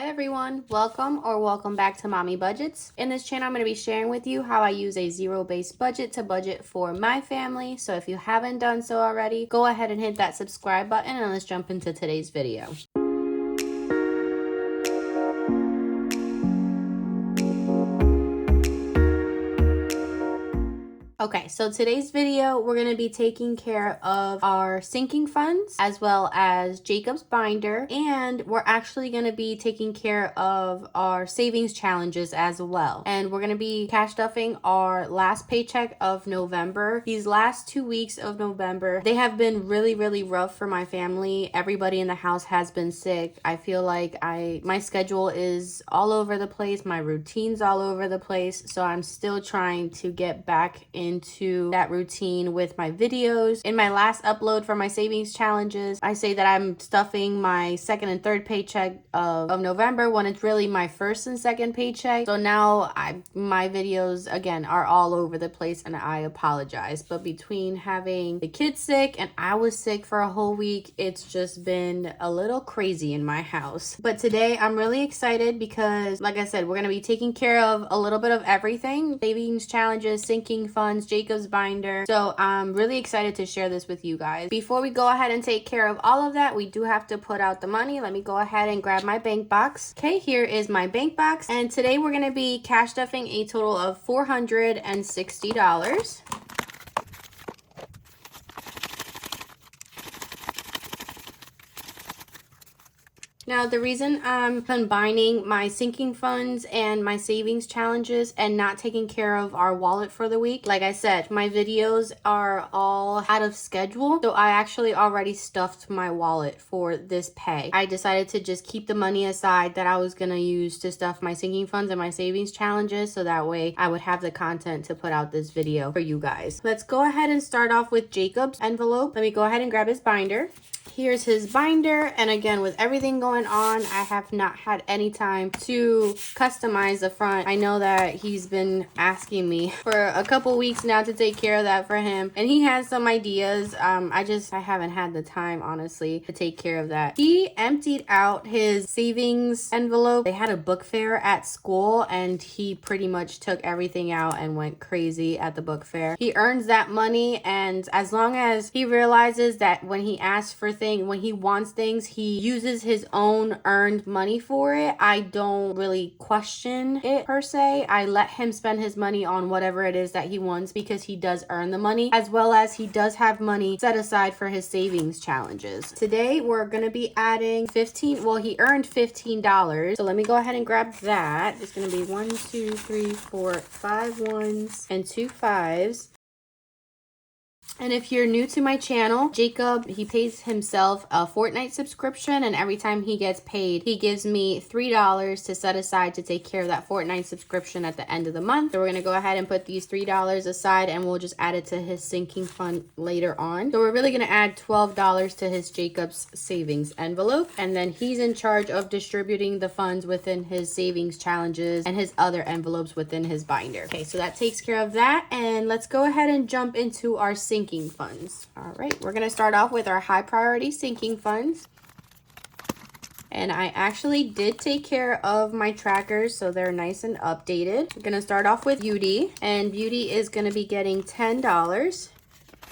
Hi everyone, welcome back to Mommy Budgets. In this channel, I'm going to be sharing with you how I use a zero-based budget to budget for my family. So if you haven't done so already, go ahead and hit that subscribe button and let's jump into today's video. Okay, so today's video, we're going to be taking care of our sinking funds as well as Jacob's binder, and we're actually going to be taking care of our savings challenges as well. And we're going to be cash stuffing our last paycheck of November. These last 2 weeks of November, they have been really rough for my family. Everybody in the house has been sick. I feel like my schedule is all over the place. My routine's all over the place. So I'm still trying to get back into that routine with my videos. In my last upload for my savings challenges, I say that I'm stuffing my second and third paycheck of November when it's really my first and second paycheck. So now my videos again are all over the place and I apologize. But between having the kids sick and I was sick for a whole week, it's just been a little crazy in my house. But today I'm really excited because, like I said, we're going to be taking care of a little bit of everything. Savings challenges, sinking funds, Jacob's binder. So I'm really excited to share this with you guys. Before we go ahead and take care of all of that, we do have to put out the money. Let me go ahead and grab my bank box. Okay, here is my bank box. And today we're going to be cash stuffing a total of $460. Now, the reason I'm combining my sinking funds and my savings challenges and not taking care of our wallet for the week, like I said, my videos are all out of schedule. So I actually already stuffed my wallet for this pay. I decided to just keep the money aside that I was going to use to stuff my sinking funds and my savings challenges. So that way I would have the content to put out this video for you guys. Let's go ahead and start off with Jacob's envelope. Let me go ahead and grab his binder. Here's his binder, and again, with everything going on, I have not had any time to customize the front. I know that he's been asking me for a couple weeks now to take care of that for him, and he has some ideas. I haven't had the time, honestly, to take care of that. He emptied out his savings envelope. They had a book fair at school, and he pretty much took everything out and went crazy at the book fair. He earns that money, and as long as he realizes that when he asks for when he wants things, he uses his own earned money for it, I don't really question it per se. I let him spend his money on whatever it is that he wants because he does earn the money, as well as he does have money set aside for his savings challenges. Today we're going to be adding he earned $15. So let me go ahead and grab that. It's going to be 1, 2, 3, 4, 5 ones and 2 5s. And if you're new to my channel, Jacob, he pays himself a fortnight subscription, and every time he gets paid, he gives me $3 to set aside to take care of that fortnight subscription at the end of the month. So we're going to go ahead and put these $3 aside, and we'll just add it to his sinking fund later on. So we're really going to add $12 to his Jacob's savings envelope, and then he's in charge of distributing the funds within his savings challenges and his other envelopes within his binder. Okay, so that takes care of that, and let's go ahead and jump into our sinking funds. All right, we're going to start off with our high priority sinking funds. And I actually did take care of my trackers, so they're nice and updated. We're going to start off with Beauty, and Beauty is going to be getting $10.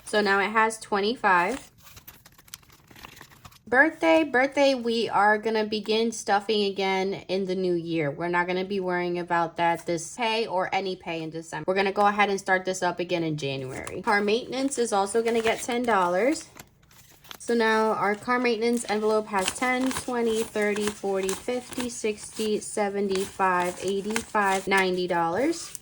So now it has 25. Birthday, we are going to begin stuffing again in the new year. We're not going to be worrying about this pay or any pay in December. We're going to go ahead and start this up again in January. Car maintenance is also going to get $10. So now our car maintenance envelope has 10, 20, 30, 40, 50, 60, 75, 85, $90.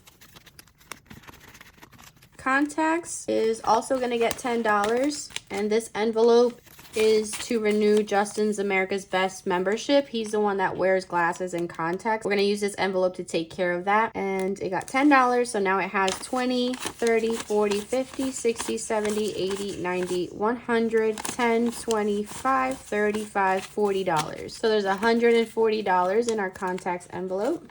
Contacts is also going to get $10, and this envelope is to renew Justin's America's Best membership. He's the one that wears glasses and contacts. We're going to use this envelope to take care of that, and it got $10, so now it has 20, 30, 40, 50, 60, 70, 80, 90, 100, 10, 25, 35, $40. So there's $140 in our contacts envelope.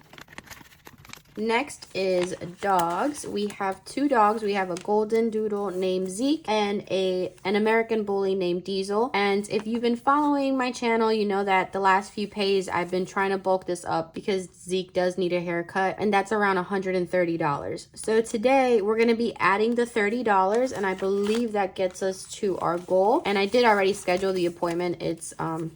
Next is dogs. We have two dogs. We have a golden doodle named Zeke and an American bully named Diesel. And if you've been following my channel, you know that the last few pays I've been trying to bulk this up because Zeke does need a haircut, and that's around $130. So today we're going to be adding the $30, and I believe that gets us to our goal. And I did already schedule the appointment. It's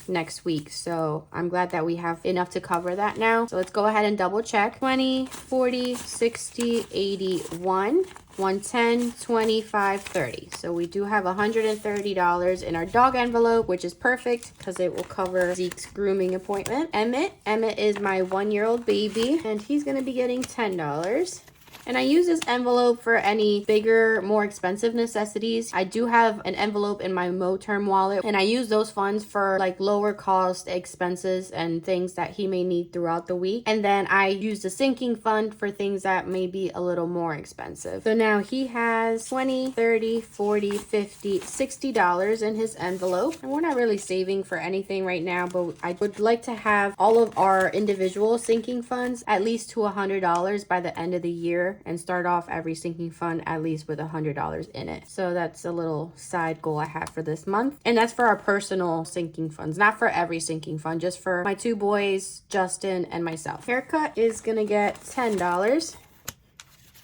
next week, so I'm glad that we have enough to cover that now. So let's go ahead and double check. 20, 40, 60, 81, 110, 25, 30. So we do have $130 in our dog envelope, which is perfect because it will cover Zeke's grooming appointment. Emmett is my 1-year-old baby, and he's going to be getting $10. And I use this envelope for any bigger, more expensive necessities. I do have an envelope in my MoTerm wallet, and I use those funds for like lower cost expenses and things that he may need throughout the week. And then I use the sinking fund for things that may be a little more expensive. So now he has $20, $30, $40, $50, $60 in his envelope. And we're not really saving for anything right now, but I would like to have all of our individual sinking funds at least to $100 by the end of the year, and start off every sinking fund at least with $100 in it. So that's a little side goal I have for this month. And that's for our personal sinking funds, not for every sinking fund, just for my two boys, Justin and myself. Haircut is gonna get $10.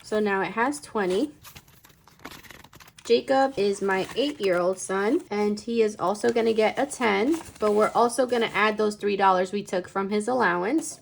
So now it has 20. Jacob is my 8-year-old son, and he is also gonna get a 10, but we're also gonna add those $3 we took from his allowance.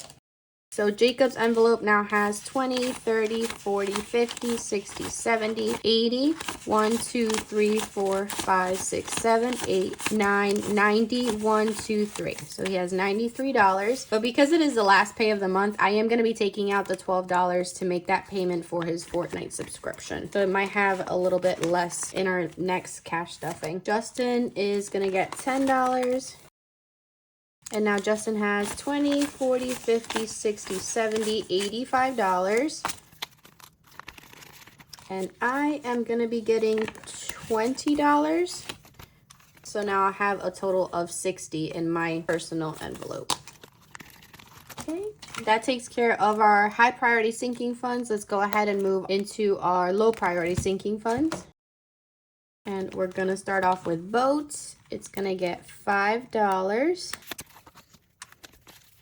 So Jacob's envelope now has 20, 30, 40, 50, 60, 70, 80, 1, 2, 3, 4, 5, 6, 7, 8, 9, 90, 1, 2, 3. So he has $93. But because it is the last pay of the month, I am going to be taking out the $12 to make that payment for his Fortnite subscription. So it might have a little bit less in our next cash stuffing. Justin is going to get $10. And now Justin has $20, $40, $50, $60, $70, $85. And I am going to be getting $20. So now I have a total of $60 in my personal envelope. Okay, that takes care of our high priority sinking funds. Let's go ahead and move into our low priority sinking funds. And we're going to start off with boats. It's going to get $5.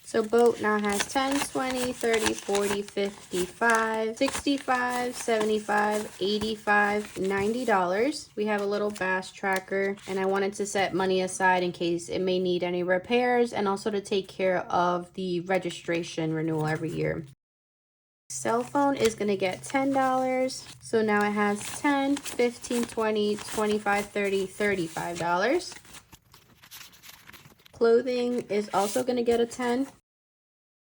So boat now has 10, 20, 30, 40, 55, 65, 75, 85, $90. We have a little bass tracker, and I wanted to set money aside in case it may need any repairs, and also to take care of the registration renewal every year. Cell phone is going to get $10. So now it has 10, 15, 20, 25, 30, $35. Clothing is also going to get a 10.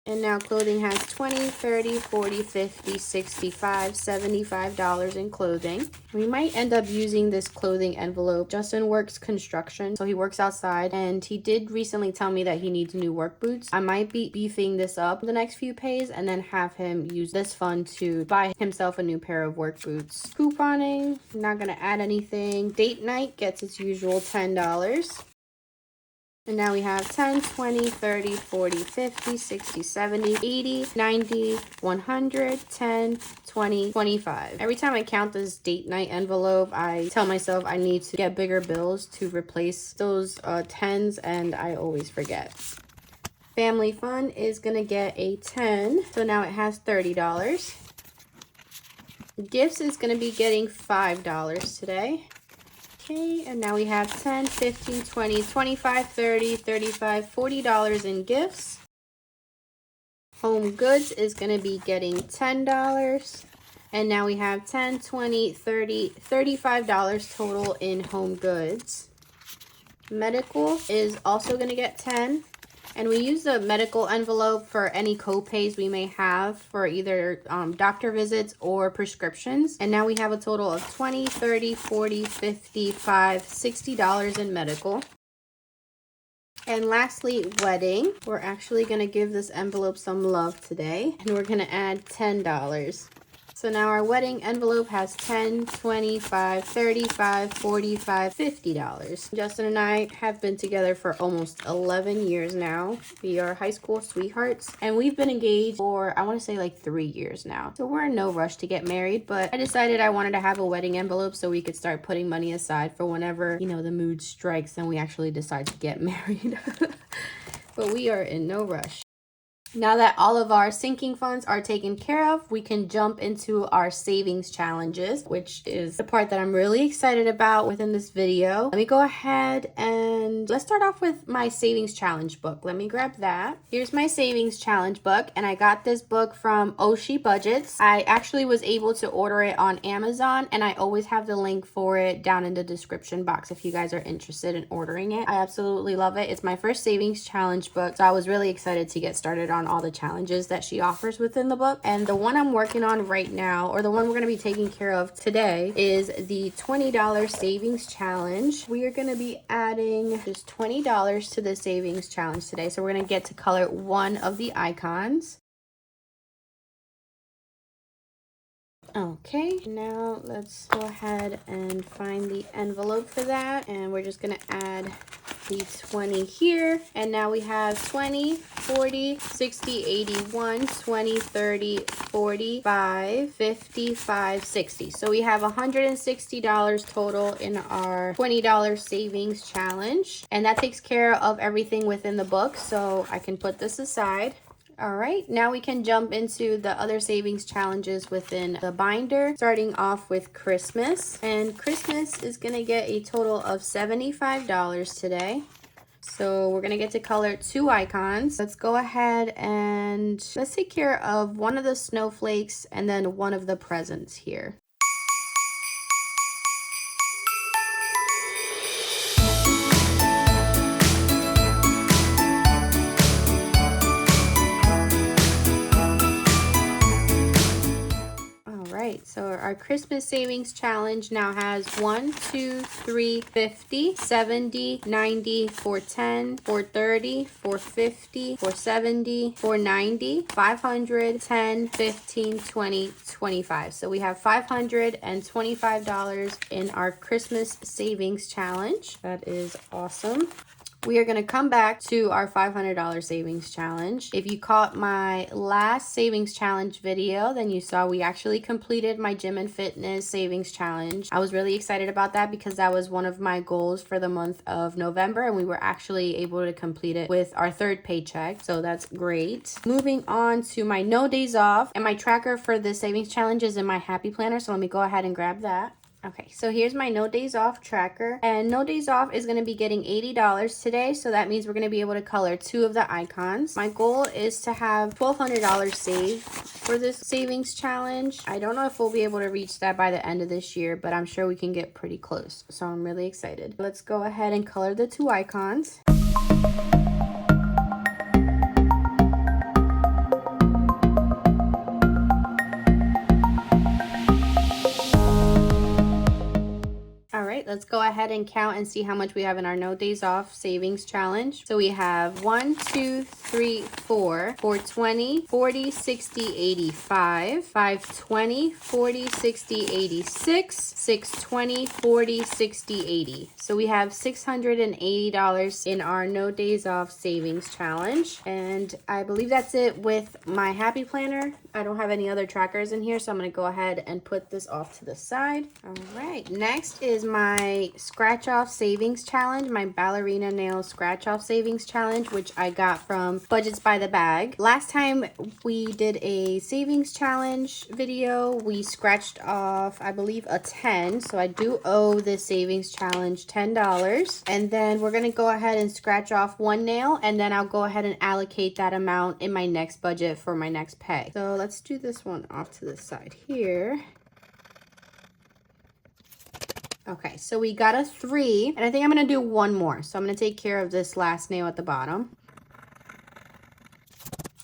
And now clothing has 20, 30, 40, 50, 65, $75 in clothing. We might end up using this clothing envelope. Justin works construction, so he works outside, and he did recently tell me that he needs new work boots. I might be beefing this up the next few pays and then have him use this fund to buy himself a new pair of work boots. Couponing, I'm not gonna add anything. Date night gets its usual $10. And now we have 10, 20, 30, 40, 50, 60, 70, 80, 90, 100, 10, 20, 25. Every time I count this date night envelope, I tell myself I need to get bigger bills to replace those 10s, and I always forget. Family fun is going to get a 10. So now it has $30. Gifts is going to be getting $5 today. Okay, and now we have 10, 15, 20, 25, 30, 35, $40 in gifts. Home goods is going to be getting $10. And now we have 10, 20, 30, $35 total in home goods. Medical is also going to get 10. And we use the medical envelope for any co-pays we may have for either doctor visits or prescriptions. And now we have a total of 20, 30, 40, 55, $60 in medical. And lastly, wedding. We're actually going to give this envelope some love today, and we're going to add $10. So now our wedding envelope has $10, $25, $35, $45, $50. Justin and I have been together for almost 11 years now. We are high school sweethearts, and we've been engaged for, I want to say, like 3 years now. So we're in no rush to get married, but I decided I wanted to have a wedding envelope so we could start putting money aside for whenever, you know, the mood strikes and we actually decide to get married. But we are in no rush. Now that all of our sinking funds are taken care of, we can jump into our savings challenges, which is the part that I'm really excited about within this video. Let me go ahead and let's start off with my savings challenge book. Let me grab that. Here's my savings challenge book, and I got this book from Oshi Budgets. I actually was able to order it on Amazon, and I always have the link for it down in the description box if you guys are interested in ordering it. I absolutely love it. It's my first savings challenge book, so I was really excited to get started on all the challenges that she offers within the book. And the one I'm working on right now, or the one we're going to be taking care of today, is the $20 savings challenge. We are going to be adding just $20 to the savings challenge today. So we're going to get to color one of the icons. Okay, now let's go ahead and find the envelope for that, and we're just gonna add the 20 here. And now we have 20, 40, 60, 81, 20, 30, 45, 55, 60. So we have $160 total in our $20 savings challenge, and that takes care of everything within the book, so I can put this aside. All right, now we can jump into the other savings challenges within the binder, starting off with Christmas. And Christmas is gonna get a total of $75 today. So we're gonna get to color two icons. Let's go ahead and let's take care of one of the snowflakes and then one of the presents here. So our Christmas savings challenge now has 1, 2, 3, 50, 70, 90, 410, 430, 450, 470, 490, 500, 10, 15, 20, 25. So we have $525 in our Christmas savings challenge. That is awesome. We are going to come back to our $500 savings challenge. If you caught my last savings challenge video, then you saw we actually completed my gym and fitness savings challenge. I was really excited about that because that was one of my goals for the month of November, and we were actually able to complete it with our third paycheck. So that's great. Moving on to my no days off, and my tracker for the savings challenge is in my happy planner. So let me go ahead and grab that. Okay, so here's my no days off tracker, and no days off is going to be getting $80 today, so that means we're going to be able to color two of the icons. My goal is to have $1,200 saved for this savings challenge. I don't know if we'll be able to reach that by the end of this year, but I'm sure we can get pretty close, so I'm really excited. Let's go ahead and color the two icons. Let's go ahead and count and see how much we have in our no days off savings challenge. So we have 1, 2, 3, 4, 420, 40, 60, 85, 520, 40, 60, 86, 620, 40, 60, 80. So we have $680 in our no days off savings challenge. And I believe that's it with my happy planner. I don't have any other trackers in here, so I'm going to go ahead and put this off to the side. All right, next is my scratch off savings challenge, my ballerina nail scratch off savings challenge, which I got from Budgets by the Bag. Last time we did a savings challenge video, we scratched off, I believe, a 10. So I do owe this savings challenge $10. And then we're going to go ahead and scratch off one nail, and then I'll go ahead and allocate that amount in my next budget for my next pay. So let's do this one off to the side here. Okay, so we got a 3, and I think I'm going to do one more. So I'm going to take care of this last nail at the bottom.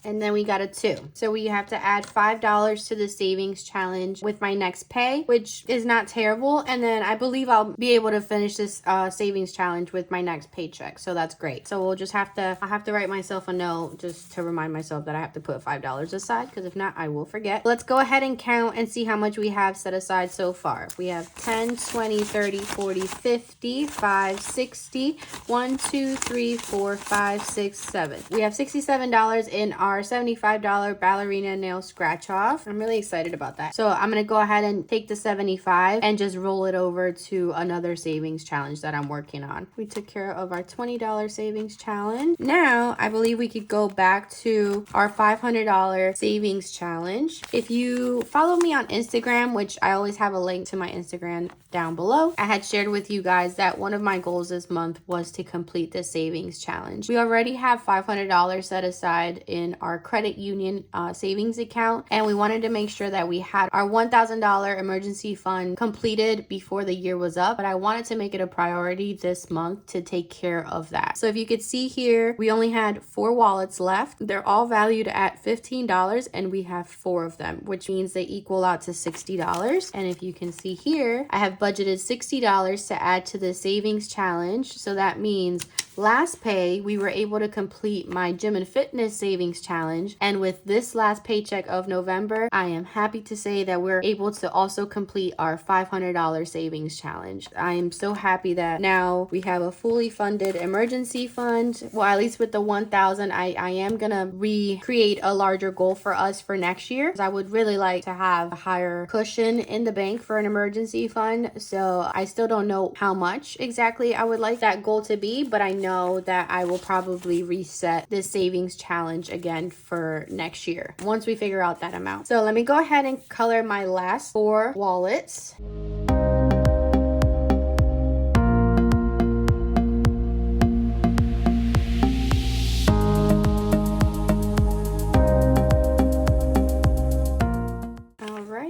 And then we got a 2. So we have to add $5 to the savings challenge with my next pay, which is not terrible. And then I believe I'll be able to finish this savings challenge with my next paycheck. So that's great. So we'll just have to, I'll have to write myself a note just to remind myself that I have to put $5 aside, because if not, I will forget. Let's go ahead and count and see how much we have set aside so far. We have 10, 20, 30, 40, 50, 5, 60, 1, 2, 3, 4, 5, 6, 7. We have $67 in our $75 ballerina nail scratch off. I'm really excited about that. So I'm gonna go ahead and take the 75 and just roll it over to another savings challenge that I'm working on. We took care of our $20 savings challenge. Now I believe we could go back to our $500 savings challenge. If you follow me on Instagram, which I always have a link to my Instagram down below, I had shared with you guys that one of my goals this month was to complete the savings challenge. We already have $500 set aside in our credit union savings account, and we wanted to make sure that we had our $1,000 emergency fund completed before the year was up, but I wanted to make it a priority this month to take care of that. So if you could see here, we only had 4 wallets left. They're all valued at $15 and we have 4 of them, which means they equal out to $60. And if you can see here, I have budgeted $60 to add to the savings challenge. So that means last pay, we were able to complete my gym and fitness savings challenge. And with this last paycheck of November, I am happy to say that we're able to also complete our $500 savings challenge. I am so happy that now we have a fully funded emergency fund. Well, at least with the 1,000, I am gonna recreate a larger goal for us for next year. I would really like to have a higher cushion in the bank for an emergency fund. So I still don't know how much exactly I would like that goal to be, but I know that I will probably reset this savings challenge again for next year once we figure out that amount. So let me go ahead and color my last 4 wallets.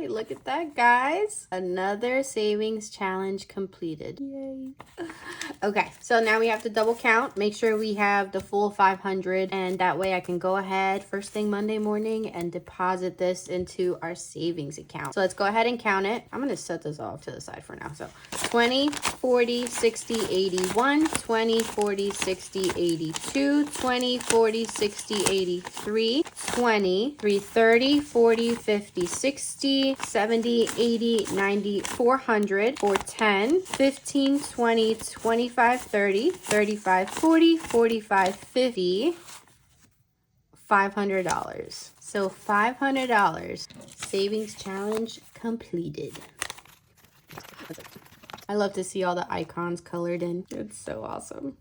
Look at that, guys. Another savings challenge completed. Yay. Okay, so now we have to double count, make sure we have the full 500, and that way I can go ahead first thing Monday morning and deposit this into our savings account. So let's go ahead and count it. I'm gonna set this off to the side for now. So 20, 40, 60, 81, 20, 40, 60, 82, 20, 40, 60, 83, 20, 30, 40, 50, 60, 70, 80, 90, 400, 410, 15, 20, 25, 30, 35, 40, 45, 50, $500. So $500 savings challenge completed. I love to see all the icons colored in. It's so awesome.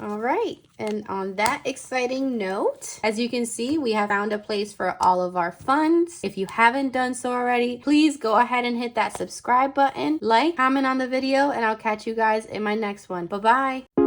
All right, and on that exciting note, as you can see, we have found a place for all of our funds. If you haven't done so already, please go ahead and hit that subscribe button, like, comment on the video, and I'll catch you guys in my next one. Bye-bye.